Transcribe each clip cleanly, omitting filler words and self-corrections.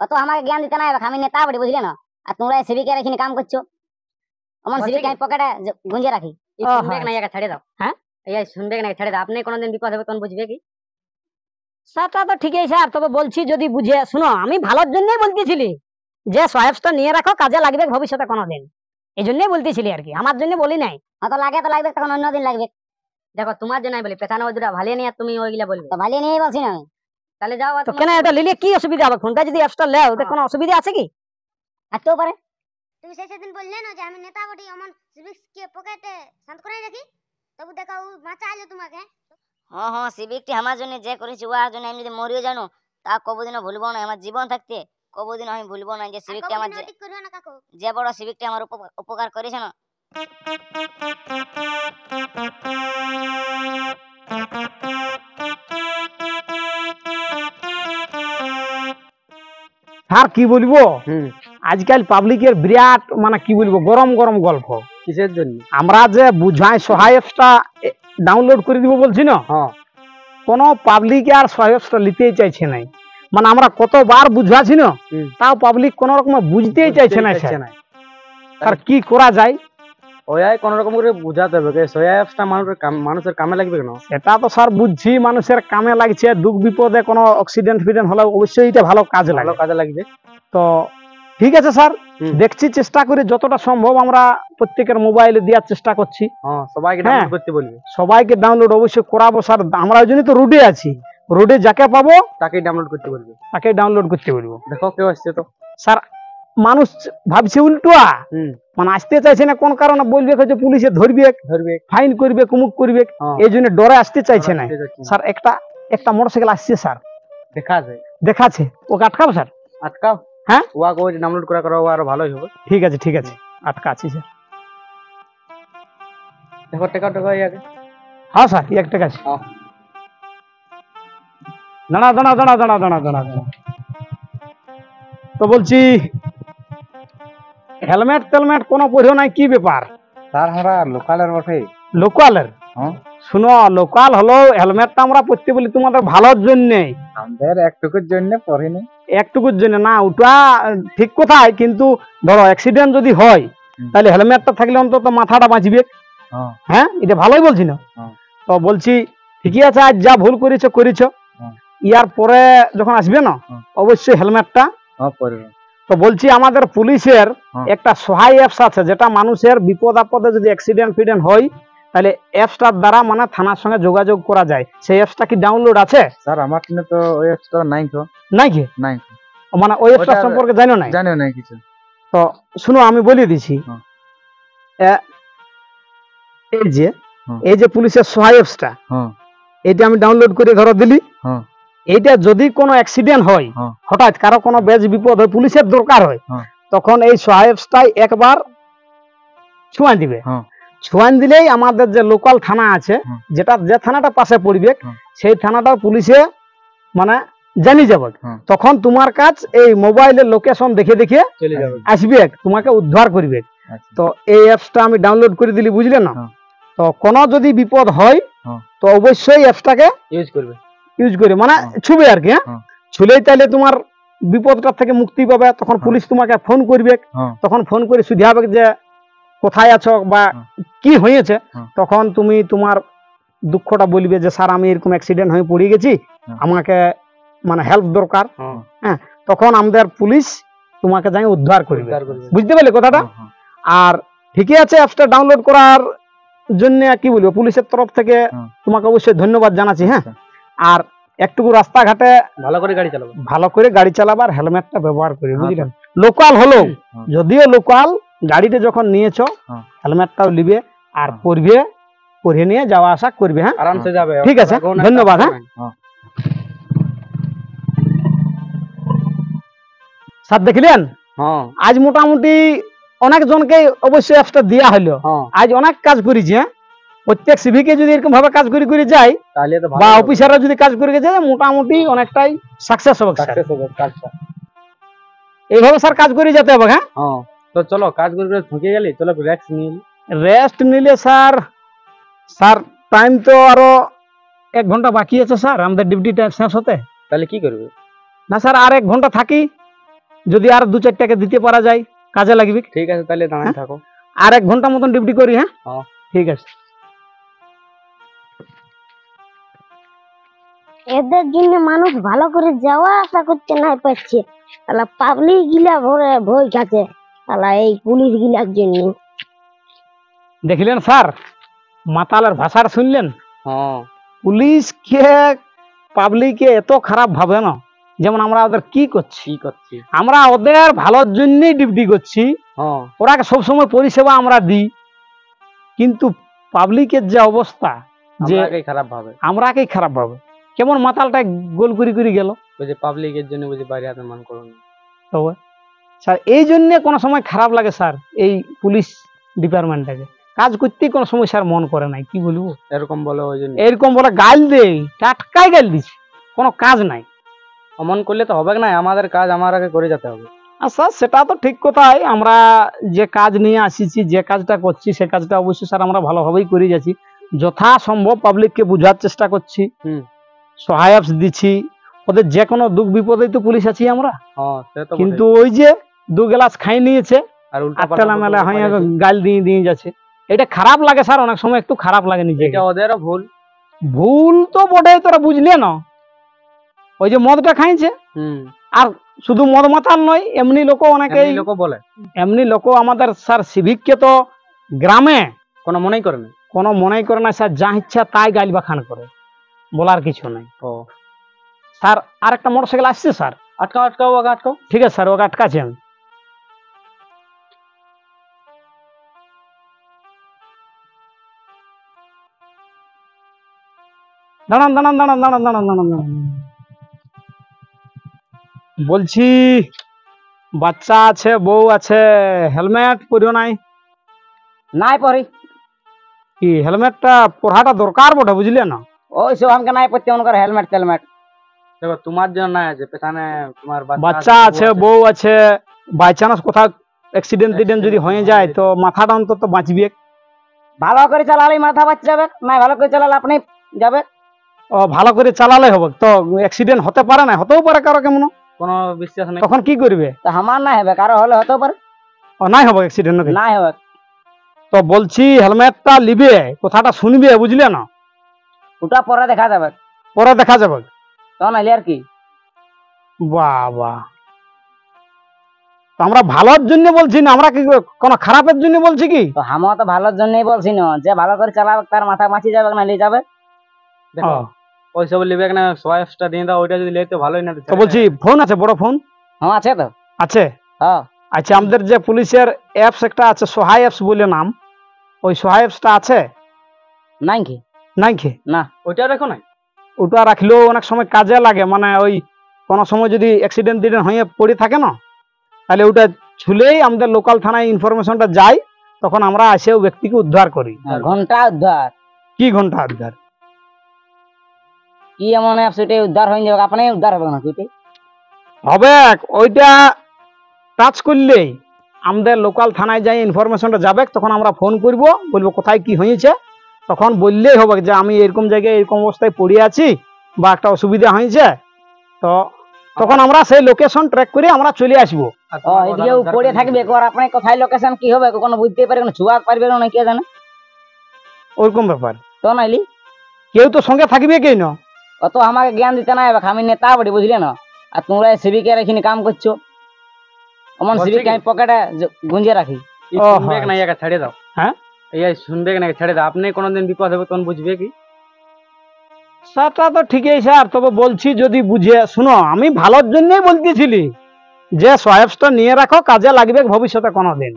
অত আমাকে জ্ঞান দিতে না হবে, আমি নেতা বলি, বুঝলে না? আর তোমরা সিভিকের এখানে কাম করছো, আমার সিভিক আমি পকেটে গুঁজে রাখি। শুনবে না, একা ছেড়ে দাও। হ্যাঁ, এই শুনবে না, ছেড়ে দাও। আপনি কোনোদিন বিপদ হবে তখন বুঝবে কি? সেটা তো ঠিকই স্যার, তবে বলছি যদি বুঝে শুনো, আমি ভালোর জন্যই বলতেছিলি যে সহায়তা নিয়ে রাখো, কাজে লাগবে ভবিষ্যতে কোনোদিন, এই জন্যই বলতেছিলি আর কি, আমার জন্য বলি নাই। হয়তো লাগে তো লাগবে, তখন অন্যদিন লাগবে। দেখো তোমার জন্য বলি, পেছানো ওই দুটা ভালিয়ে নিয়ে তুমি ওইগুলা বলবে। তো ভালিয়ে নিয়েই বলছি না আমি। তাহলে যাও। তো কেন এটা লিলে কি অসুবিধা হবে? ফোনটা যদি অ্যাপসটা লেও, ওতে কোনো অসুবিধা আছে কি? আসতেও পারে। তুমি সেদিন বললে না যে আমি নেতা বটি, আমার সিভিক্স কে পকেটে শান্ত করে রাখি, তবু দেখো ও বাঁচাইলো তোমাকে। হ্যাঁ, সিভিকটি আমার জন্য যে করেছি, ওর জন্য আমি যদি মরিও জানো, তা কবদিনও ভুলবো না। আমার জীবন থাকতে কবদিন আমি ভুলবো না যে সিভিকটি আমার, যে বড় সিভিকটি আমার উপকার করেছে না। স্যার কি বলবো, আজকাল পাবলিকের বিরাট মানে কি বলবো গরম গরম গল্প। কিসের জন্য? আমরা যে বুঝাই সহায়তা ডাউনলোড করে দিব বলছি না, কোনো পাবলিক আর সহায়তা নিতেই চাইছে নাই। মানে আমরা কতবার বুঝাছি না, তাও পাবলিক কোন রকম বুঝতেই চাইছে না। স্যার কি করা যায়? ওই কোন রকম করে বুঝাতে হবে, সহায়তা মানুষের কামে লাগবে কেন? সেটা তো স্যার বুঝছি, মানুষের কামে লাগছে। দুঃখ বিপদে কোনো অ্যাক্সিডেন্ট ফিডেন্ট হলে অবশ্যই এটা ভালো কাজে লাগবে। তো ঠিক আছে স্যার, দেখছি চেষ্টা করি যতটা সম্ভব আমরা প্রত্যেকের মোবাইলে দেওয়ার চেষ্টা করছি। সবাইকে ডাউনলোড করতে বলবে, সবাইকে ডাউনলোড অবশ্যই করাবো স্যার। আমরা ওই জন্যই তো রোডে আছি, রোডে যাকে পাবো তাকেই ডাউনলোড করতে বলবে। দেখো কেউ আসছে তো স্যার, মানুষ ভাবছে উল্টোয়া, মানে আসতে চাইছে না। কোন কারণে বলবে যে পুলিশে ধরবে, ফাইন করবে, কুমুক করবে, এই জন্য ডরে আসতে চাইছে না স্যার। একটা মোটরসাইকেল আসছে স্যার, দেখাচ্ছে, ওকে আটকাবো স্যার? আটকাও। হ্যাঁ, ওকে ওই ডাউনলোড করা আরো ভালোই হবে। ঠিক আছে, আটকাচ্ছি স্যার। দেখো টাকা আগে। হ্যাঁ স্যার, এক টাকা আছে। দাঁড়া। তো বলছি হেলমেট টেলমেট কোনো পড়িও নাই, কি ব্যাপার? স্যার আমরা লোকালের বটে। লোকালের? শুনো, লোকাল হলো হেলমেটটা আমরা পড়তে বলি তোমাদের ভালোর জন্য, আমাদের একটুকুর জন্য পড়িনি। একটুকুর জন্য না, ওটা ঠিক কথাই, কিন্তু ধরো অ্যাক্সিডেন্ট যদি হয় তাহলে হেলমেটটা থাকলে অন্তত মাথাটা বাঁচবে। হ্যাঁ, এটা ভালোই বলছি না? তো বলছি ঠিকই আছে, আজ যা ভুল করেছো, ইয়ার পরে যখন আসবে না অবশ্যই হেলমেটটা পরবে। তো বলছি আমাদের পুলিশের একটা সহায় অ্যাপস আছে, যেটা মানুষের বিপদ আপদে যদি অ্যাক্সিডেন্ট ফিডেন্ট হয় তাহলে অ্যাপসটার দ্বারা মানে থানার সঙ্গে যোগাযোগ করা যায়। সেই অ্যাপসটা কি ডাউনলোড আছে? স্যার আমার কাছে তো ওই অ্যাপসটা নাই কি মানে ওই অ্যাপসটা সম্পর্কে জানো না কিছু? তো শুনো, আমি বলে দিছি। এই যে পুলিশের সহায় অ্যাপসটা, এটা আমি ডাউনলোড করে ধরো দিলি। এইটা যদি কোনো অ্যাক্সিডেন্ট হয়, হঠাৎ কারো কোনো বেজ বিপদ হয়, পুলিশের দরকার হয়, তখন এই সহায়তায় একবার ছুঁয়া দিবে। ছুঁয়া দিলেই আমাদের যে লোকাল থানা আছে, যে থানাটা পাশে পড়বে, সেই থানাটা পুলিশে মানে জানি যাবে। তখন তোমার কাজ এই মোবাইলের লোকেশন দেখে আসবে, তোমাকে উদ্ধার করবে। তো এই অ্যাপসটা আমি ডাউনলোড করে দিলি, বুঝলে না? তো কোনো যদি বিপদ হয় তো অবশ্যই অ্যাপসটাকে ইউজ করে মানে ছুবে আর কি। হ্যাঁ, ছুলেই তাহলে তোমার বিপদটা থেকে মুক্তি পাবে। তখন পুলিশ তোমাকে ফোন করবে, তখন ফোন করে শুধাবে যে কোথায় আছো বা কি হয়েছে। তখন তুমি তোমার দুঃখটা বলবে যে স্যার আমি এরকম অ্যাক্সিডেন্ট হয়ে পড়ে গেছি, আমাকে মানে হেল্প দরকার। হ্যাঁ, তখন আমাদের পুলিশ তোমাকে যাই উদ্ধার করবে। বুঝতে পারলে কথাটা? আর ঠিকই আছে, অ্যাপসটা ডাউনলোড করার জন্য কি বলবো, পুলিশের তরফ থেকে তোমাকে অবশ্যই ধন্যবাদ জানাচ্ছি। হ্যাঁ, আর একটুকু রাস্তাঘাটে ভালো করে গাড়ি চালাবার, হেলমেটটা ব্যবহার করি, বুঝলেন? লোকাল হলো, যদিও লোকাল গাড়িতে যখন নিয়েছো হেলমেটটাও নিবে আর পরে নিয়ে যাওয়া আসা করবে। হ্যাঁ, আরামসে যাবে। ঠিক আছে, ধন্যবাদ। হ্যাঁ স্যার, দেখলেন আজ মোটামুটি অনেক জনকে অবশ্যই অ্যাপসটা দেওয়া হলো। আজ অনেক কাজ করেছি। হ্যাঁ, প্রত্যেক সিভিকে যদি এরকম ভাবে কাজ করে যায় বা অফিসাররা যদি কাজ করে যায়, মোটামুটি অনেকটাই সাকসেস হবে। এইভাবে স্যার কাজ করে যেতে হবে। হ্যাঁ, তো চলো কাজ করে ঢুকে গেলি, চলো রেস্ট নিলে স্যার টাইম তো আরো 1 ঘন্টা বাকি আছে স্যার আমাদের ডিউটি টাইম শেষ হতে। তাহলে কি করবে? না স্যার, আর 1 ঘন্টা থাকি, যদি আর 2-4টাকে দিতে পারা যায় কাজে লাগবে। ঠিক আছে তাহলে দাঁড়ায় হ্যাঁ? থাকো। আর 1 ঘন্টা মতন ডিউটি করি। হ্যাঁ হ্যাঁ। ঠিক আছে। এদের জন্য মানুষ ভালো করে যাওয়া আসা করতে নাই পারছে, তাহলে পাবলিক গিলা ভয় খাচ্ছে তাহলে এই পুলিশ গিলার জন্য। দেখলেন স্যার মাতালের ভাষাটা শুনলেন? হ্যাঁ পুলিশকে পাবলিকে এত খারাপ ভাবে না, যেমন আমরা ওদের কি করছি, কি করছি। আমরা ওদের ভালোর জন্যই ডিউটি করছি, হ্যাঁ ওরাকে সবসময় পরিষেবা আমরা দিই, কিন্তু পাবলিকের যে অবস্থা যে আমরাকেই খারাপ ভাবে। আমরাকেই খারাপ ভাবে। কেমন মাতালটা গোল করে করে গেল। ওই যে পাবলিকের জন্য বুঝি বাইরে হাতে মান করুন। তবে স্যার এই জন্য কোনো সময় খারাপ লাগে স্যার, এই পুলিশ ডিপার্টমেন্টটাকে কাজ করতে কোনো সময় স্যার মন করে নাই। কি বলবো, এরকম বলে ওই জন্য এরকম বলে গাল দেয়, টাটকাই গাল দিচ্ছে, কোনো কাজ নাই। অমন করলে তো হবে না, আমাদের কাজ আমার আগে করে যেতে হবে। আচ্ছা সেটা তো ঠিক কথাই, আমরা যে কাজ নিয়ে আসিছি, যে কাজটা করছি, সে কাজটা অবশ্যই স্যার আমরা ভালোভাবেই করে যাচ্ছি, যথাসম্ভব পাবলিককে বোঝার চেষ্টা করছি, সহায়তা দিচ্ছি, ওদের যে কোনো দুঃখ বিপদেই তো পুলিশ আছি আমরা। হ্যাঁ সে তো কিন্তু ওই যে 2 গ্লাস খাই নিয়েছে আর উল্টা আটটা মেলা হয়ে গাল দিয়ে দিয়ে যাচ্ছে, এটা খারাপ লাগে স্যার, অনেক সময় একটু খারাপ লাগে নিজেকে। এটা ওদেরও ভুল। ভুল তো বটে, তোরা বুঝলে না, ওই যে মদটা খাইছে, আর শুধু মদ মাতাল নয়, এমনি লোক অনেকেই লোক বলে, এমনি লোক আমাদের স্যার সিভিককে তো গ্রামে কোনো মনেই করে না, কোনো মনেই করে না স্যার, যা ইচ্ছা তাই গাইল বাখান করে, বলার কিছু নাই। স্যার আর একটা মোটরসাইকেল আসছে স্যার, আটকাও আটকাও ওকে আটকাও। ঠিক আছে স্যার, ওকে আটকাছি আমি। দাঁড়ান দাঁড়ান দাঁড়ান দাঁড়ান দাঁড়ান দাঁড়ান দাঁড়ান, বলছি বাচ্চা আছে, বউ আছে, হেলমেট পরিও নাই? নাই পরি কি হেলমেটটা পড়াটা দরকার বটে, বুঝলে না? ওই সব আমাকে নাই পড়তে মনে করে হেলমেট টেলমেট। দেখো তোমার জন্য নাই আছে, পেছনে তোমার বাচ্চা আছে, বউ আছে, বাই চান্স কোথাও অ্যাক্সিডেন্ট যদি হয়ে যায় তো মাথাটা অন্তত বাঁচবে। ভালো করে চালালে মাথা বাঁচ যাবে, নাই ভালো করে চালালে আপনি যাবে। ও ভালো করে চালালে হবে তো, অ্যাক্সিডেন্ট হতে পারে না, হতেও পারে কারো কেমন, কোনো বিশ্বাস নেই, তখন কি করবে? তো আমার না হবে, কারো হলে হতেও পারে। ও নাই হবে অ্যাক্সিডেন্ট, নাই হবে তো বলছি হেলমেটটা নিবে, কথাটা শুনবে, বুঝলে না? ওটা পরে দেখা যাবে, পরে দেখা যাবে, তো নাইলে আর কি। বাবা, তো আমরা ভালোর জন্য বলছি না, আমরা কি কোনো খারাপের জন্য বলছি কি? তো আমরা তো ভালোর জন্যই বলছি না, যে ভালো করে চালাবে তার মাথা বাঁচি যাবে না, নিয়ে যাবে। দেখো ওইসব লিবে না, সোয়াইপসটা দিয়ে দাও, ওইটা যদি লেতে ভালোই না। তো বলছি ফোন আছে, বড় ফোন? হ্যাঁ আছে তো, আছে। হ্যাঁ আচ্ছা আমাদের যে পুলিশের অ্যাপস একটা আছে, সহায় অ্যাপস বলে নাম, ওই সহায় অ্যাপসটা আছে? নাই কি? নাই কি? না ওইটা রাখো নাই। ওটা রাখলেও অনেক সময় কাজে লাগে, মানে ওই কোনো সময় যদি অ্যাক্সিডেন্ট হয়ে পড়ে থাকে না, তাহলে ওটা ছুলেই আমাদের লোকাল থানায় ইনফরমেশনটা যায়, তখন আমরা এসে ওই ব্যক্তিকে উদ্ধার করি। ঘন্টা উদ্ধার? কি ঘন্টা উদ্ধার? কি এমন অ্যাপ সেটা উদ্ধার হয়ে যাবে, আপনি উদ্ধার হবে না সেটা হবে। ওইটা টাচ করলেই আমাদের লোকাল থানায় যাই ইনফরমেশনটা যাবে, তখন আমরা ফোন করব, বলবো কোথায় কি হয়েছে, তখন বললেই হবে যে আমি এরকম জায়গায় এরকম অবস্থায় পড়ে আছি বা একটা অসুবিধা হয়েছে, তো তখন আমরা সেই লোকেশন ট্র্যাক করে আমরা চলে আসবো। এদিকে পড়ে থাকবে, আর আপনি কোথায় লোকেশন কি হবে কোনো বুঝতে পারবে না, ছুয়া পারবে না, কে জানে ওরকম ব্যাপার। তো নাইলি কেউ তো সঙ্গে থাকবে কেই না, অত আমাকে জ্ঞান দিতে না হবে, আমি নেতা বলি, বুঝলে না? আর তোমরা সিভিকের এখানে কাম করছো, এমন সিভিক আমি পকেটে গুঞ্জে রাখি। শুনবে না, একা ছেড়ে দাও। হ্যাঁ এই শুনবে না, ছেড়ে দাও। আপনি কোনোদিন বিপদ হবে তখন বুঝবে কি? সেটা তো ঠিকই স্যার, তবে বলছি যদি বুঝে শুনো, আমি ভালোর জন্যই বলতেছিলি যে সোয়াইপসটা নিয়ে রাখো, কাজে লাগবে ভবিষ্যতে কোনোদিন,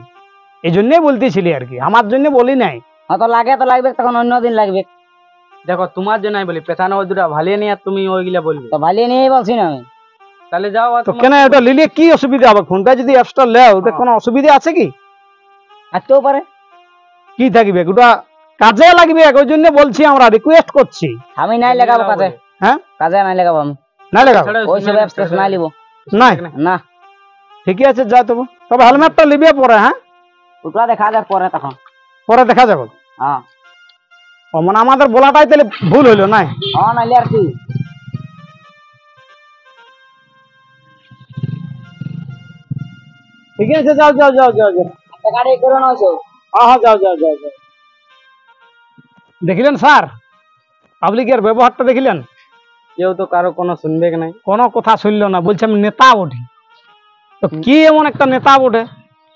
এই জন্যই বলতেছিলি আর কি, আমার জন্য বলি নাই। তো লাগবে, তখন অন্য দিন লাগবে। দেখো তোমার জন্য বলি, পেছানো ওই দুটা ভালিয়ে নিয়ে তুমি ওইগুলা বলবে, তো ভালিয়ে নিয়ে বলছি না আমি। তাহলে যাও। তো কেন এটা নিলে কি অসুবিধা হবে? ফোনটা যদি অ্যাপসটা লেও, ওটা কোনো অসুবিধা আছে কি? থাকতেও পারে, কি থাকবে, ওটা কাজে লাগবে, ওই জন্য বলছি, আমরা রিকোয়েস্ট করছি। আমি নাই লাগাবো কাজে। হ্যাঁ কাজে নাই লাগাবো আমি, নাই লাগাবো, ওই সব অ্যাপস নাই লিব। নাই না ঠিকই আছে, যা তবে হেলমেটটা নিবে পরে। হ্যাঁ ওটা দেখা যাক পরে, তখন পরে দেখা যাবে। হ্যাঁ ও মানে আমাদের বলাটাই তাহলে ভুল হইলো নাই? হ্যাঁ নাইলে আর কি। ঠিক আছে, যাও যাও যাও যাও যাও। গাড়ি করে নাও। হ্যাঁ হ্যাঁ, যাও যাও যাও যাও। দেখিলেন স্যার, পাবলিকের ব্যবহারটা দেখিলেন? কেউ তো কারো কোনো শুনবে নাই। কোনো কথা শুনলো না, বলছে আমি নেতা বটে। তো কি এমন একটা নেতা বটে?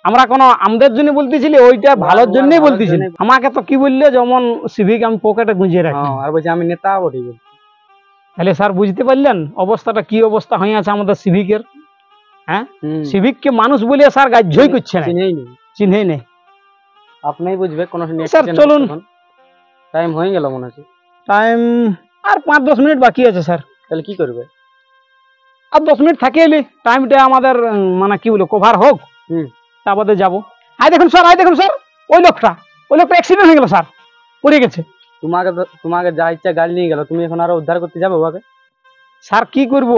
আমরা কোনো আমাদের জন্য বলতেছিলি, ওইটা ভালোর জন্যই বলতেছিলি। আমাকে তো কি বললে, যেমন সিভিক আমি পকেটে গুঁজে রাখি। হ্যাঁ, আর বলছে আমি নেতা বটি। তাহলে স্যার বুঝতে পারলেন অবস্থাটা কি অবস্থা হয়ে আছে আমাদের সিভিকের? হ্যাঁ, সিভিককে মানুষ বলে স্যার গাজ্যই করছে না, চিহ্নেই নেই। আপনিই বুঝবে কোন। স্যার চলুন, টাইম হয়ে গেল মনে হচ্ছে। টাইম আর 5-10 মিনিট বাকি আছে স্যার। তাহলে কি করবে? আর 10 মিনিট থাকে এলি টাইমটা আমাদের মানে কি বলে কভার হোক, তারপরে যাবো। আই দেখুন স্যার, আই দেখুন স্যার, ওই লোকটা অ্যাক্সিডেন্ট হয়ে গেল স্যার, পড়ে গেছে। তোমাকে যা ইচ্ছা গাড়ি নিয়ে গেল, তুমি এখন আরো উদ্ধার করতে যাবে ওকে? স্যার কি করব,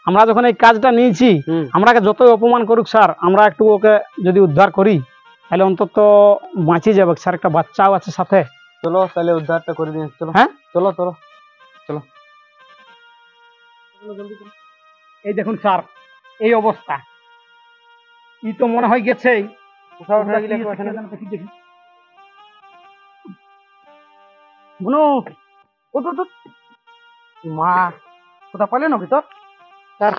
আমরা যখন এই কাজটা নিয়েছি, আমরাকে যতই অপমান করুক স্যার, আমরা একটু ওকে যদি উদ্ধার করি তাহলে অন্তত বাঁচে যাবে স্যার। একটা বাচ্চাও আছে সাথে। চলো তাহলে উদ্ধারটা করে দিন। চলো। হ্যাঁ চলো চলো চলো। এই দেখুন স্যার, এই অবস্থা। ই তো মনে হয় গেছে। মা কোথা পালে নাকি তো? স্যার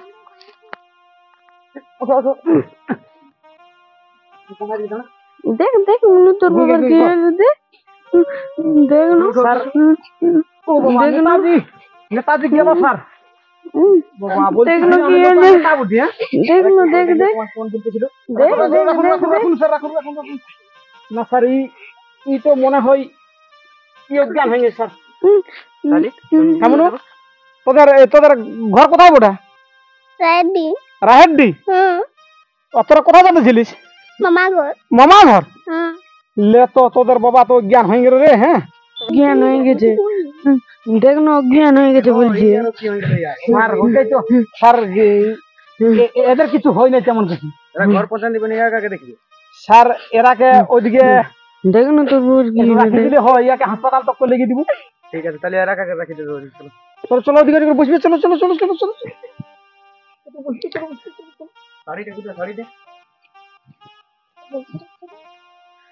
দেখ দেখ মনু তোর বাবার কি হলো, দেখ দেখ না স্যার। ও বাবা, নেতাজি, নেতাজি গেল স্যার। বাবা বলছি দেখ না কি হলো, নেতা বুঝি। হ্যাঁ, দেখ না, দেখ দেখ ফোন করতেছিল। দেখ দেখ রাখুন রাখুন রাখুন স্যার, রাখুন রাখুন রাখুন। না স্যার, ই তো মনে হয় অজ্ঞান হয়ে গেছে স্যার। কেমন তোদের তোদের ঘর কোথায় বটে? রাইডি রাহেরডি। তোরা কোথায় যাচ্ছিলিস? মামা ঘর। মামা ঘর? লে তো তোদের বাবা তো জ্ঞান হয়ে গেল রে। হ্যাঁ, জ্ঞান হয়ে গেছে, দেখ না অজ্ঞান হয়ে গেছে বলছি। স্যার ওটাই তো স্যার, এদের কিছু হয় না তেমন কিছু। এরা ঘর পৌঁছান দিবেন, কাকে দেখবে স্যার? এরাকে ওইদিকে দেখ না তোর বাবার কি রাখি দিলে হয়, ইয়াকে হাসপাতাল তক লেগে দিব। ঠিক আছে, তাহলে এরা কাকে রাখি দেবো? চলো চলো চলো, ওদিকে ওদিকে বসবে। চলো চলো চলো চলো চলো।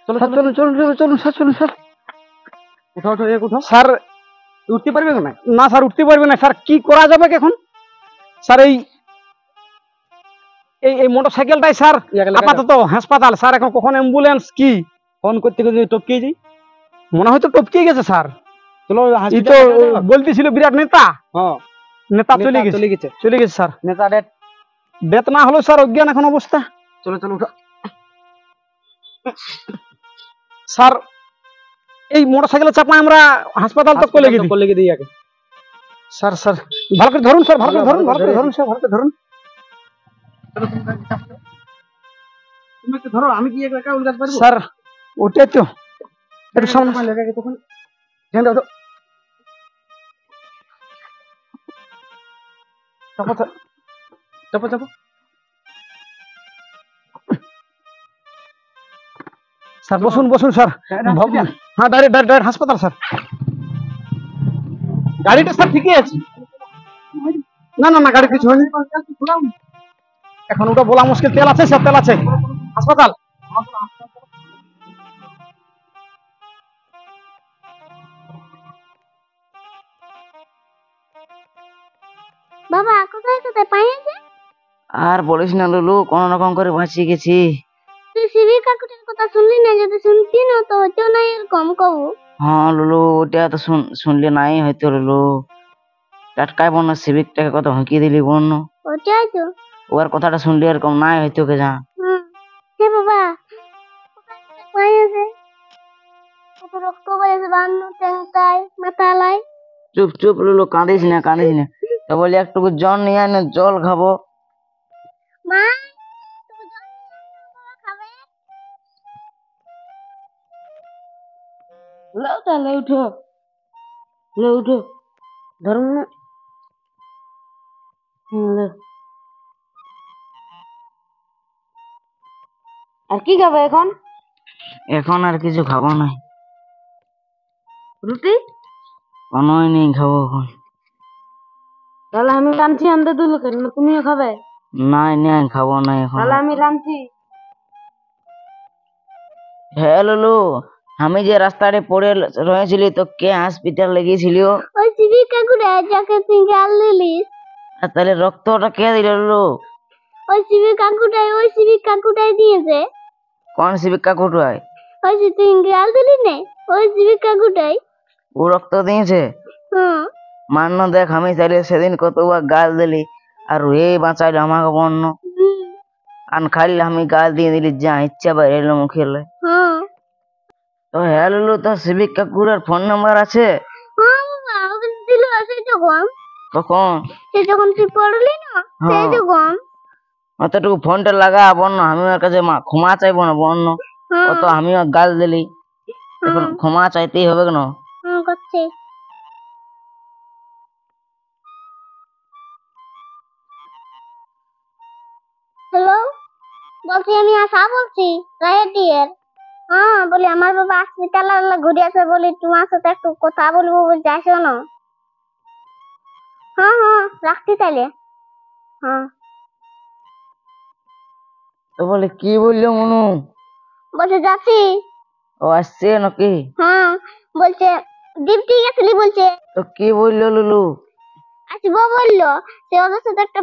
চলো চলো চলো চলো চলো স্যার, চলুন স্যার। কোথাও তো কোথাও স্যার উঠতে পারবে না? না স্যার, উঠতে পারবে না স্যার। কি করা যাবে এখন স্যার? এই এই মোটর সাইকেলটাই স্যার আপাতত হাসপাতাল স্যার। এখন কখন অ্যাম্বুলেন্স কি ফোন করতে করতে টপকে যাই, মনে হয় তো টপকে গেছে স্যার। চলো এই তো বলতেছিল বিরাট নেতা। হ্যাঁ, নেতা চলে গেছে, চলে গেছে স্যার। নেতা ডেথ না হলো স্যার, অজ্ঞান এখন অবস্থা। চলো চলো উঠো স্যার। এই মোটর সাইকেলের চাপায় আমরা হাসপাতাল তক লেগে দিই আগে। স্যার স্যার ভালো করে ধরুন স্যার, ভালো করে ধরুন, ভালো করে ধরুন স্যার, ভালো করে ধরুন। তুমি একটু ধরো, আমি কি একা উল্টাতে পারবো? স্যার ওটাই তো একটু সামনে তখন ধ্যান দাও। চাপো চাপো চাপো। স্যার বসুন বসুন স্যার। হ্যাঁ, ডাইরেক্ট ডাইরেক্ট হাসপাতাল স্যার। গাড়িটা স্যার ঠিকই আছে। না না না, গাড়ি কিছু হয়নি। এখন ওটা বলা মুশকিল। তেল আছে স্যার, তেল আছে। হাসপাতাল বাবা কোথায় কোথায় পাইছে? আর বলিস না লুলু, কোন রকম করে বাঁচিয়ে গেছি। তুই সিভির কাকুটির কথা শুনলি না? যদি শুনতি না তো হতো না এরকম কবু। হ্যাঁ লুলু, ওটা তো শুনলে নাই হয়তো লুলু। টাটকায় বন্য সিভিকটাকে কত হুঁকিয়ে দিলি বন্য। ওটাই তো, ওর কথাটা শুনলে এরকম নাই হয়তো কে যা। হে বাবা কোথায় কোথায় পাইছে? কত রক্ত বেরিয়েছে, বান্ন ট্যাংটায় মাথালাই। চুপ চুপ লুলু, কাঁদিস না কাঁদিস না। তো বলি একটুকু জল নিয়ে আয় না, জল খাবো। মা তুমি জল বাবা খাবে? লাও তাহলে উঠো, লে উঠো, ধরুন না। আর কি খাবে এখন? এখন আর কিছু খাবো না। রুটি কোনোই নেই, খাবো এখন। তাহলে আমি রাঁধছি, আনতে দিল কেন? তুমিও খাবে? নাই নাই, খাবো না এখন। তাহলে আমি রাঁধছি। হ্যাঁ লুলু, আমি যে রাস্তায় পড়ে রয়েছিলি তো কে হসপিটাল লেগেছিল? ওই সিভিক কাকুটা যাকে তুই গাল দিলিস, আর তাহলে রক্তটা কে দিল লুলু? ওই সিভিক কাকুটাই দিয়েছে। কোন সিভিক কাকুটাই? ওই যে তুই গাল দিলি না, ওই সিভিক কাকুটাই। ও রক্ত দিয়েছে? হুম। মান্য দেখ, আমি তাহলে সেদিন কতবার গাল দিলি আর এই বাঁচাইলো আমাকে বন্য। আর খালি আমি গাল দিয়ে দিলি, যা ইচ্ছা বাইরে এলো মুখে। হ্যাঁ তো হ্যাঁ লুলু, তো সিভিক কাকুরের ফোন নাম্বার আছে? হ্যাঁ বাবা, ওকে দিল কখন? সে যখন তুই পড়লি না, সেই যখন। অতটুকু ফোনটা লাগা বন্য, আমি ওর কাছে ক্ষমা চাইবো না বন্য? ও তো আমিও গাল দিলি, এখন ক্ষমা চাইতেই হবে কেন? করছে। হ্যালো, বলছি আমি আশা বলছি রায়টিয়ার। হ্যাঁ বলি, আমার বাবা হসপিটালে ঘুরে আছে, বলি তোমার সাথে একটু কথা বলবো, বলছি আসো না। হ্যাঁ হ্যাঁ, রাখছি তাইলে। হ্যাঁ। তো বলে কি বললো মনু? বলছে যাচ্ছি। ও আসছে নাকি? হ্যাঁ, বলছে ডিউটি গেছিলি, বলছে। তো কি বললো লুলু? আসবো বললো, সে ওদের সাথে একটা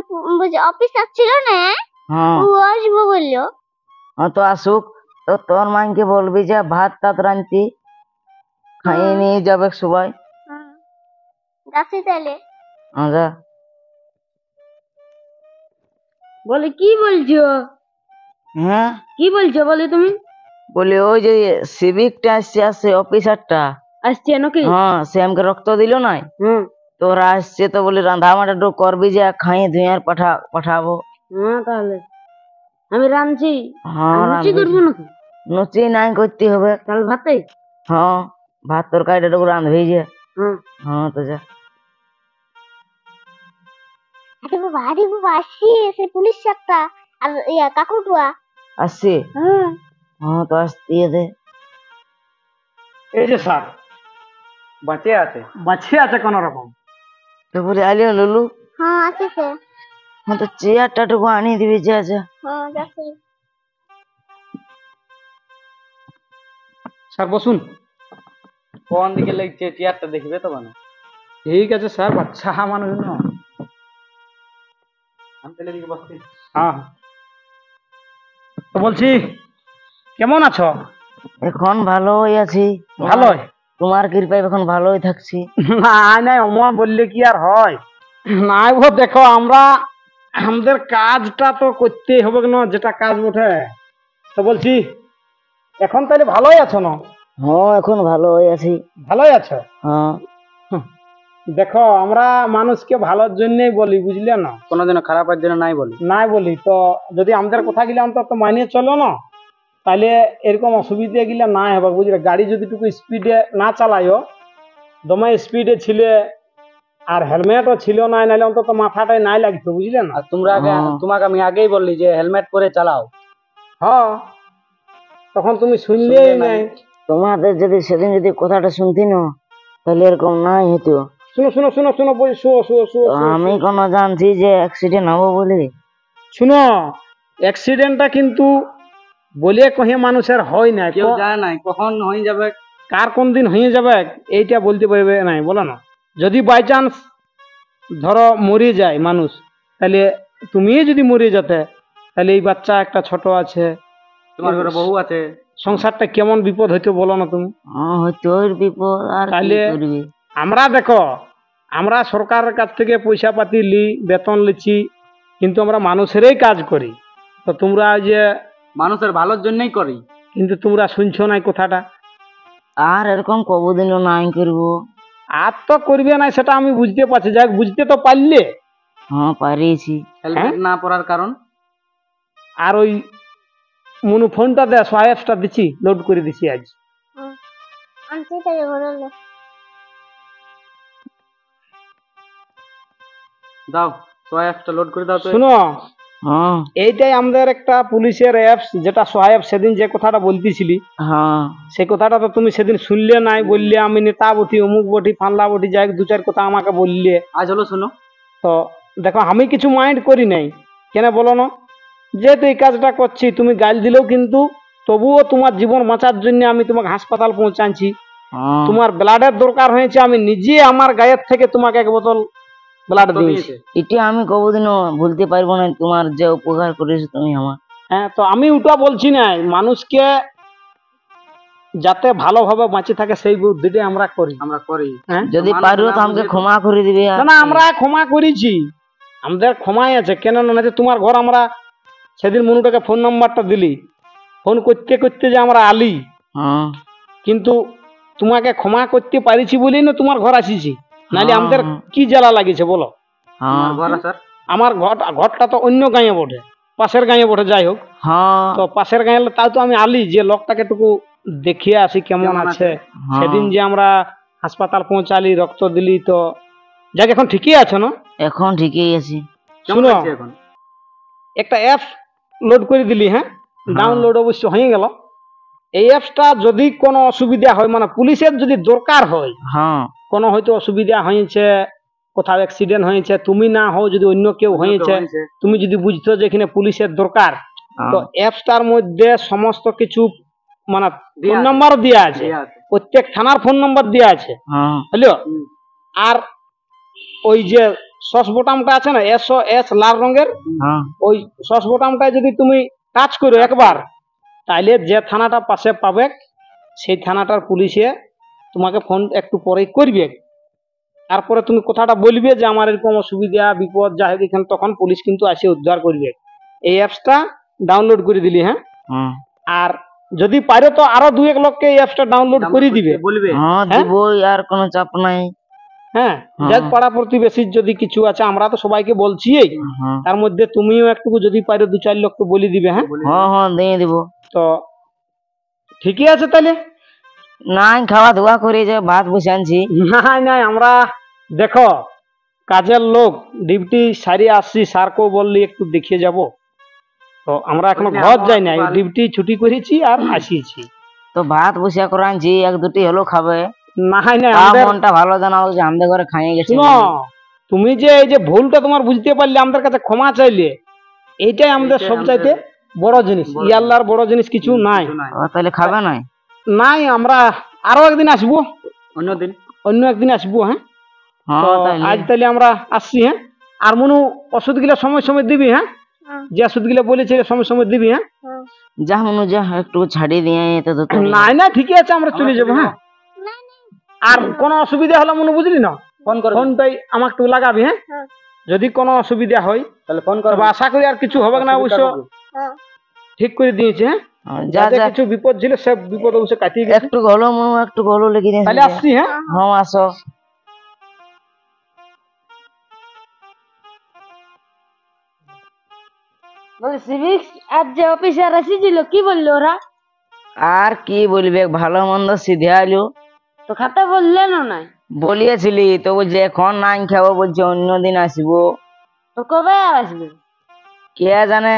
অফিসার ছিল না, ও আসবো বললো। তো আসুক, তো তোর মাইকে বলবি যে ভাত টাত রাঁধতি, খাইয়ে নিয়ে যাবে সবাই। যাচ্ছি তাইলে। যা। বলে কি বলছো? হ্যাঁ কি বলছো বলে তুমি? বলি ওই যে সিভিকটা আসছে অফিসারটা আসছে নাকি? হ্যাঁ, সে আমাকে রক্ত দিল নাই, তোরা আসছে তো বলি রান্না বান্না একটু করবি, যে খাইয়ে ধুয়ে আর পাঠাবো। হ্যাঁ তাহলে আমি রাঁধছি। হ্যাঁ লুচি করবো নাকি? লুচি নাই করতে হবে, তাহলে ভাতে। হ্যাঁ ভাত তরকারিটা একটু রাঁধবি যে। হ্যাঁ তো যা। আরে বাবা আসছি, সে পুলিশ একটা আর ইয়া কাকুটুয়া আসছি। হ্যাঁ তো আসতে দে। এই যে স্যার বাঁচে আছে? বাঁচে আছে কোন রকম। তো বলে আলিও লুলু। হ্যাঁ আছে সে। হ্যাঁ তো চেয়ারটা টুকু আনিয়ে দিবি, যা যা। হ্যাঁ যাচ্ছি। স্যার বসুন। কোন দিকে লাগছে চেয়ারটা দেখবে তো মানে? ঠিক আছে স্যার, বাচ্চা মানুষ না। আমি তাহলে দিকে বসছি। হ্যাঁ, তো বলছি কেমন আছো? এখন ভালোই আছি। ভালোই? তোমার কৃপায় এখন ভালোই থাকছি। নাই নাই, অমন বললে কি আর হয়? নাই গো, দেখো আমরা আমাদের কাজটা তো করতেই হবে না, যেটা কাজ বটে। তো বলছি এখন তাহলে ভালোই আছো না? হ্যাঁ এখন ভালোই আছি। ভালোই আছো? হ্যাঁ। দেখো আমরা মানুষকে ভালোর জন্যই বলি, বুঝলে না, কোনোদিনও খারাপের জন্য নাই বলি। নাই বলি তো যদি আমাদের কথা গিলা অন্তত মানিয়ে চলো না, তাহলে এরকম অসুবিধা গিলা নাই হবে, বুঝলে। গাড়ি যদি টুকু স্পিডে না চালাইও, দমে স্পিডে ছিলে আর হেলমেটও ছিল না, নাহলে অন্তত মাথাটাই নাই লাগতো, বুঝলে না। আর তোমরা তোমাকে আমি আগেই বললি যে হেলমেট পরে চালাও। হ্যাঁ, তখন তুমি শুনলেই নাই। তোমাদের যদি সেদিন যদি কথাটা শুনতি না, তাহলে এরকম নাই হতো। শুনো শুনো শুনো শুনো, বই শুনো শুনো শুনো। আমি কোনো জানছি যে অ্যাক্সিডেন্ট হবো বলে? শুনো, অ্যাক্সিডেন্টটা কিন্তু বলে কহে মানুষের হয় না, কেউ যায় নাই, কখন হয়ে যাবে, কার কোন দিন হয়ে যাবে এইটা বলতে পারবে নাই, বলো না। যদি বাই চান্স ধরো মরে যায় মানুষ, তাহলে তুমি যদি মরে যেতে, তাহলে এই বাচ্চা একটা ছোট আছে, তোমার ঘরে বউ আছে, সংসারটা কেমন বিপদ হইতো বলো না তুমি। হয়তো বিপদ আর কি তাহলে করবি। আমরা দেখো, আমরা সরকারের কাছ থেকে পয়সা পাতি লি, বেতন লিচ্ছি, কিন্তু আমরা মানুষেরই কাজ করি। তো তোমরা যে মানুষের ভালোর জন্যই করি, কিন্তু তোমরা শুনছো না এই কথাটা। আর এরকম কবদিনও নাই করবো। আর তো করবে না, সেটা আমি বুঝতে পারছি, যাক বুঝতে তো পারলে। হ্যাঁ পারিয়েছি। হেলমেট না পরার কারণ। আর ওই মনু ফোনটা দে, সোয়াইপসটা দিচ্ছি, লোড করে দিছি আজ। আনছি তাইলে ঘরে। দাও সোয়াইপসটা লোড করে দাও তো। শুনো, হ্যাঁ এইটাই আমাদের একটা পুলিশের অ্যাপস, যেটা সোয়াইপ সেদিন যে কথাটা বলতেছিলি, হ্যাঁ সেই কথাটা তো তুমি সেদিন শুনলে নাই, বললে আমি নেতা বটি, অমুক বটি, ফানলা বটি, যাই দু চার কথা আমাকে বললে। আজ হলো শোনো, তো দেখো আমি কিছু মাইন্ড করি নাই, কেন বলো না, যেহেতু এই কাজটা করছি, তুমি গাল দিলেও কিন্তু তবুও তোমার জীবন বাঁচার জন্য আমি তোমাকে হাসপাতাল পৌঁছাচ্ছি। হ্যাঁ, তোমার ব্লাডের দরকার হয়েছে, আমি নিজে আমার গায়ের থেকে তোমাকে 1 বোতল ব্লাড দিয়েছি। এটা আমি কোনোদিনও ভুলতে পারবো না, তোমার যে উপকার করেছো তুমি আমার। হ্যাঁ, তো আমি ওটা বলছি না, মানুষকে যাতে ভালোভাবে বাঁচে থাকে সেই বুদ্ধিটাই আমরা করি। হ্যাঁ, যদি পারো তো আমাকে ক্ষমা করে দিবে। না না, আমরা ক্ষমা করেছি, আমাদের ক্ষমাই আছে। কেন না, যে তোমার ঘর আমরা সেদিন মনুটাকে ফোন নাম্বারটা দিলি, ফোন করতে করতে যে আমরা আলি, হ্যাঁ, কিন্তু তোমাকে ক্ষমা করতে পারিছি বলেই না তোমার ঘর আসিছি, নাহলে হ্যাঁ, আমাদের কি জ্বালা লাগিছে বলো। হ্যাঁ, আমার ঘরটা তো অন্য গাঁয়ে বটে, পাশের গাঁয়ে বটে, যাই হোক, হ্যাঁ, তো পাশের গাঁয়ে তাও তো আমি আলি যে লোকটাকে টুকু দেখিয়ে আসি কেমন আছে। সেদিন যে আমরা হাসপাতাল পৌঁছালি, রক্ত দিলি, তো যাক এখন ঠিকই আছে না? এখন ঠিকই আছি। শুনো, একটা অ্যাপ লোড করে দিলি, হ্যাঁ, ডাউনলোড অবশ্য হয়ে গেল। এই অ্যাপসটা যদি কোনো অসুবিধা হয়, মানে পুলিশের যদি দরকার হয়, হ্যাঁ, কোনো হয়তো অসুবিধা হয়েছে, কোথাও অ্যাক্সিডেন্ট হয়েছে, তুমি না হও, যদি অন্য কেউ হয়েছে, তুমি যদি বুঝতো যে এখানে পুলিশের দরকার, তো অ্যাপসটার মধ্যে সমস্ত কিছু মানে ফোন নাম্বারও দেওয়া আছে, প্রত্যেক থানার ফোন নাম্বার দেওয়া আছে, হ্যাঁ, বুঝলো? আর ওই যে সস বোতামটা আছে না, SOS লাল রঙের, হ্যাঁ, ওই সস বোতামটায় যদি তুমি টাচ করো একবার, তাইলে যে থানাটা পাশে পাবে সেই থানাটার পুলিশে তোমাকে ফোন একটু পরে করবে। তারপরে তুমি কথাটা বলবে যে আমার এরকম অসুবিধা বিপদ যা হোক এখানে, তখন পুলিশ কিন্তু আসে উদ্ধার করবে। এই অ্যাপসটা ডাউনলোড করে দিলি, হ্যাঁ, হ্যাঁ, আর যদি পারো তো আরো 2-1 লোককে এই অ্যাপসটা ডাউনলোড করে দিবে। হ্যাঁ, দিবই, আর কোনো চাপ নাই। হ্যাঁ, যাক পাড়া প্রতিবেশীর যদি কিছু আছে, আমরা তো সবাইকে বলছি, হ্যাঁ, তার মধ্যে তুমিও একটু যদি পারো 2-4 লোককে বলে দিবে। হ্যাঁ, হ্যাঁ, হ্যাঁ, দিয়ে দিব। তো ঠিকই আছে তাহলে। নাই, খাওয়া ধোয়া করে যে ভাত বসে আনছি। নাই নাই, আমরা দেখো কাজের লোক, ডিউটি সারিয়ে আসছি, স্যারকেও বললি একটু দেখিয়ে যাব, তো আমরা এখনো ঘর যাই নাই, ডিউটি ছুটি করেছি আর আসিছি। তো ভাত বসে করে আনছি, 1-2টি হলো খাবে। নাই নাই, তা আমাদের মনটা ভালো জানাও যে আমাদের ঘরে খাইয়ে গেছে। শুনো, তুমি যে এই যে ভুলটা তোমার বুঝতে পারলে, আমাদের কাছে ক্ষমা চাইলে, এইটাই আমাদের সবচাইতে বড় জিনিস। ইয়াল্লার বড় জিনিস কিছু নাই। ও, তাহলে খাবে নাই? নাই, আমরা আরো একদিন আসবো, অন্য একদিন আসবো। হ্যাঁ, হ্যাঁ, তো তাহলে আজ তাহলে আমরা আসছি। হ্যাঁ, আর মনু ওষুধ গুলো সময় সময় দিবি। হ্যাঁ, যে ওষুধ গুলো বলেছে সময় সময় দিবি। হ্যাঁ, যা মনু যা, একটু ছাড়িয়ে দিয়ে তো তো নাই না, ঠিকই আছে, আমরা চলে যাবো। হ্যাঁ, আর কোনো অসুবিধা হলে মনে বুঝলি না, ফোনটাই আমাকে তুই লাগাবি। হ্যাঁ, যদি কোনো অসুবিধা হয় তাহলে ফোন করবো। আশা করি আর কিছু হবে না, অবশ্য ঠিক করে দিয়েছে। হ্যাঁ, যা যা যা, কিছু বিপদ ছিল সব বিপদ অবশ্য কাটিয়ে গেছে। একটু হলো মনু, একটু হলো লেগে দিয়েছে। তাহলে আসছি। হ্যাঁ, হ্যাঁ, আসো। সিভিক্স আজ যে অফিসার এসেছিল, কি বললো ওরা? আর কি বলবে, ভালো মন্দ সিধে আলো। তো খাতা বললেন নাই? বলিয়েছিলি তো, বলছে এখন নাই খাবো, বলছে অন্যদিন আসবো। তো কবে আর আসবে? কে জানে,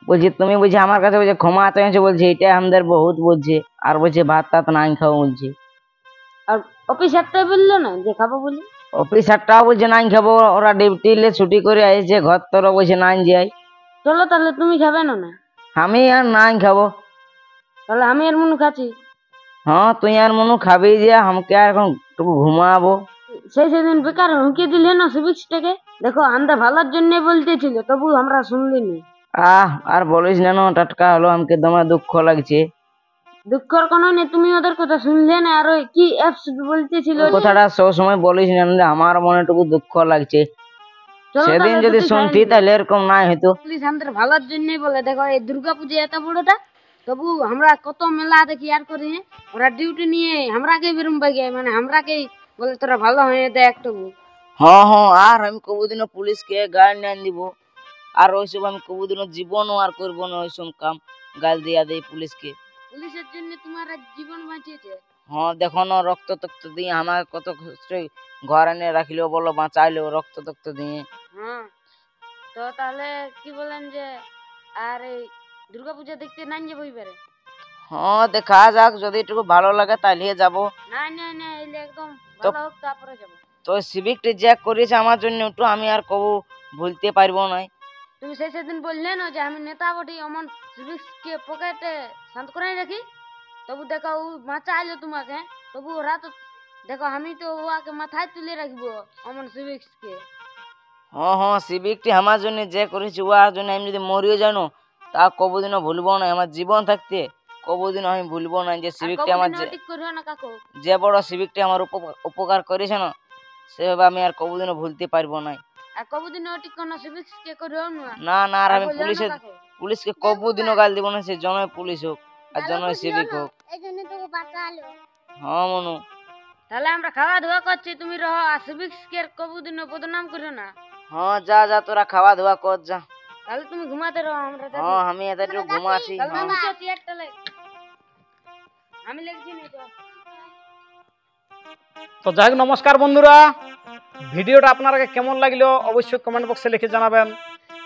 বলছি তুমি, বলছি আমার কাছে, বলছে ক্ষমা চাইছে, বলছে এটা আমাদের বহুত, বলছে আর বলছে ভাত টাত নাই খাবো বলছে। আর অফিসারটা বললো না যে খাবো বলে? অফিসারটাও বলছে নাই খাবো, ওরা ডিউটি ছুটি করে আসছে, ঘর তোরা বলছে নাই যাই। চলো তাহলে, তুমি খাবে না? আমি আর নাই খাবো। তাহলে আমি আর মনু খাচ্ছি। হ্যাঁ, তুই আর মনু খাবি যে, আমাকে আর এখন একটু ঘুমাবো। সেদিন বেকার হুমকি দিলে না সিভিক্সটাকে। দেখো, আমরা ভালোর জন্য বলতেছিল, তবু আমরা শুনলিনি। আর বলিস না, টাটকা হলো, আমাকে দমে দুঃখ লাগছে। দুঃখের কোনো নেই, তুমি ওদের কথা শুনলে না। আর ওই কি অ্যাপস বলতেছিল, কথাটা সব সময় বলিস না, আমার মনেটুকু দুঃখ লাগছে। সেদিন যদি শুনতি তাহলে এরকম নাই হয়তো। পুলিশ আমাদের ভালোর জন্যই বলে। দেখো, এই দুর্গাপূজা এত বড়টা, তবু আমরা কত মেলা দেখি আর করি। ওরা ডিউটি নিয়ে আমরাকে বেরুম বাগে, মানে আমরাকেই বলে তোরা ভালো হয়ে দেখ তবু। হ্যাঁ, হ্যাঁ, আর আমি কবুদিনও পুলিশকে গাল নিয়ে দিব, আর ওইসব আমি কবুদিনও জীবনও আর করবো না ওইসব কাম, গাল দিয়া দেই পুলিশকে। পুলিশের জন্য তোমার জীবন বাঁচিয়েছে। হ্যাঁ, দেখো না, রক্ত তক্ত দিয়ে আমার কত ঘর এনে রাখিলেও বলো, বাঁচাইলো রক্ত তক্ত দিয়ে। হ্যাঁ, তো তাহলে কি বলেন যে আর এই দুর্গাপূজা দেখতে নাই যাবো এবারে? হ্যাঁ, দেখা যাক, যদি একটু ভালো লাগে তাহলে যাবো। না না না, এলে একদম ভালো হোক তারপরে যাবো। তো সিভিক রিজেক্ট করেছে আমার জন্য, একটু আমি আর কবু ভুলতে পারবো না। তুমি সেদিন বললে না যে আমি নেতা বটি অমন সিভিক্সকে পকেটে শান্ত করে রাখি, তবু দেখো ও বাঁচাইলো তোমাকে, তবু ওরা তো দেখো আমি তো ওকে মাথায় তুলে রাখবো অমন সিভিক্সকে। হ্যাঁ হ্যাঁ, সিভিকটি আমার জন্য যে করেছি ওর জন্য আমি যদি মরিও জানো তা কবদিনও ভুলবো না। আমার জীবন থাকতে কবদিনও আমি ভুলবো না যে সিভিকটি আমার যে বড় সিভিকটি আমার উপকার করেছে না, সেভাবে আমি আর কবদিনও ভুলতে পারবো না। আর কবদিনও ঠিক কোন সিভিক্সকে করিও না না, আর আমি পুলিশকে কবদিনও গাল দিব না, সে জনই পুলিশ হোক আর জনই সিভিক হোক। এইজন্য তোকে বাঁচালো। হ্যাঁ মনু, তাহলে আমরা খাওয়া ধোয়া করছি, তুমি রহ, আর সিভিক্সকে কবদিনও বদনাম করো না। হ্যাঁ যা যা, তোরা খাওয়া ধোয়া কর যা। তাহলে তুমি ঘুমাতে রহ, আমরা হ্যাঁ আমি এত ঘুমাচ্ছি। আমি লিখছি না তো। তো যাই হোক, নমস্কার বন্ধুরা, ভিডিওটা আপনারা কেমন লাগলো অবশ্যই কমেন্ট বক্সে লিখে জানাবেন।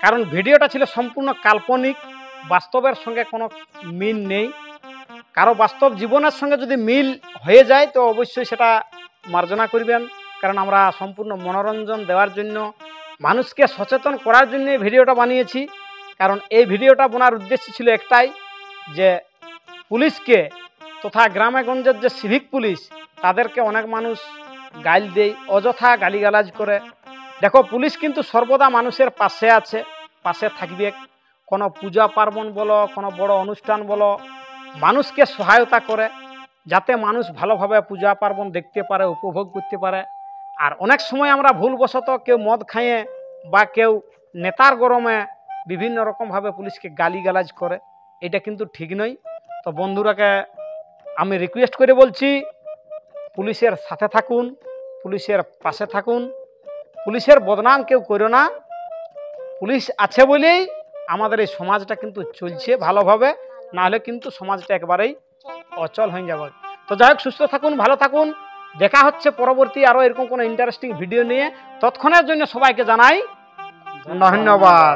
কারণ ভিডিওটা ছিল সম্পূর্ণ কাল্পনিক, বাস্তবের সঙ্গে কোনো মিল নেই। কারো বাস্তব জীবনের সঙ্গে যদি মিল হয়ে যায় তো অবশ্যই সেটা মার্জনা করবেন। কারণ আমরা সম্পূর্ণ মনোরঞ্জন দেওয়ার জন্য, মানুষকে সচেতন করার জন্য এই ভিডিওটা বানিয়েছি। কারণ এই ভিডিওটা বানার উদ্দেশ্য ছিল একটাই, যে পুলিশকে তথা গ্রামে গঞ্জের যে সিভিক পুলিশ তাদেরকে অনেক মানুষ গাইল দেয়, অযথা গালিগালাজ করে। দেখো, পুলিশ কিন্তু সর্বদা মানুষের পাশে আছে, পাশে থাকবে। কোনো পূজা পার্বণ বলো, কোনো বড় অনুষ্ঠান বলো, মানুষকে সহায়তা করে, যাতে মানুষ ভালোভাবে পূজা পার্বণ দেখতে পারে, উপভোগ করতে পারে। আর অনেক সময় আমরা ভুলবশত কেউ মদ খাইয়ে বা কেউ নেতার গরমে বিভিন্ন রকমভাবে পুলিশকে গালিগালাজ করে, এটা কিন্তু ঠিক নয়। তো বন্ধুরাকে আমি রিকোয়েস্ট করে বলছি, পুলিশের সাথে থাকুন, পুলিশের পাশে থাকুন, পুলিশের বদনাম কেউ করো না। পুলিশ আছে বলেই আমাদের এই সমাজটা কিন্তু চলছে ভালোভাবে, নাহলে কিন্তু সমাজটা একবারেই অচল হয়ে যাবে। তো যাই হোক, সুস্থ থাকুন, ভালো থাকুন, দেখা হচ্ছে পরবর্তী আরও এরকম কোনো ইন্টারেস্টিং ভিডিও নিয়ে। তৎক্ষণের জন্য সবাইকে জানাই ধন্যবাদ।